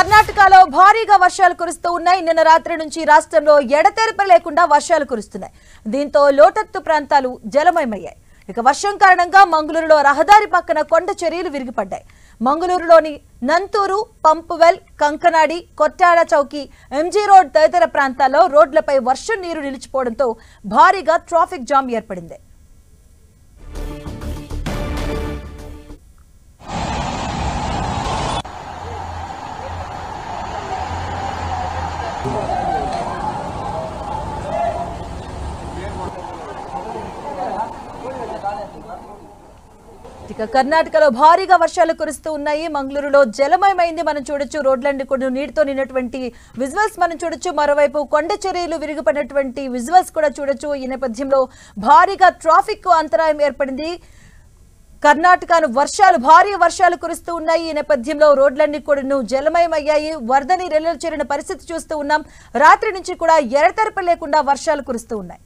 కర్ణాటకలో భారీగా వర్షాలు కురుస్తూ ఉన్నాయి. నిన్న రాత్రి నుంచి రాష్ట్రంలో ఎడతెరిపి లేకుండా వర్షాలు కురుస్తున్నాయి. దీంతో లోతట్టు ప్రాంతాలు జలమయమయ్యాయి. ఇక వర్షం కారణంగా మంగళూరులో రహదారి పక్కన కొండ చర్యలు విరిగిపడ్డాయి. మంగళూరులోని నంతూరు, పంపువెల్, కంకనాడి, కొట్టాడ చౌకి, ఎంజీ రోడ్ తదితర ప్రాంతాల్లో రోడ్లపై వర్షం నీరు నిలిచిపోవడంతో భారీగా ట్రాఫిక్ జామ్ ఏర్పడింది. ఇక కర్ణాటకలో భారీగా వర్షాలు కురుస్తూ ఉన్నాయి. మంగళూరులో జలమయమైంది మనం చూడొచ్చు. రోడ్లన్నీ కూడా నీటితో నిన్నటువంటి విజువల్స్ మనం చూడొచ్చు. మరోవైపు కొండ చర్యలు విరిగిపడినటువంటి విజువల్స్ కూడా చూడొచ్చు. ఈ నేపథ్యంలో భారీగా ట్రాఫిక్ అంతరాయం ఏర్పడింది. కర్ణాటకను భారీ వర్షాలు కురుస్తూ ఉన్నాయి. ఈ నేపథ్యంలో రోడ్లన్నీ కూడా జలమయమయ్యాయి. వరద నీరు చేరిన పరిస్థితి చూస్తూ ఉన్నాం. రాత్రి నుంచి కూడా ఎడతెరిపి లేకుండా వర్షాలు కురుస్తూ ఉన్నాయి.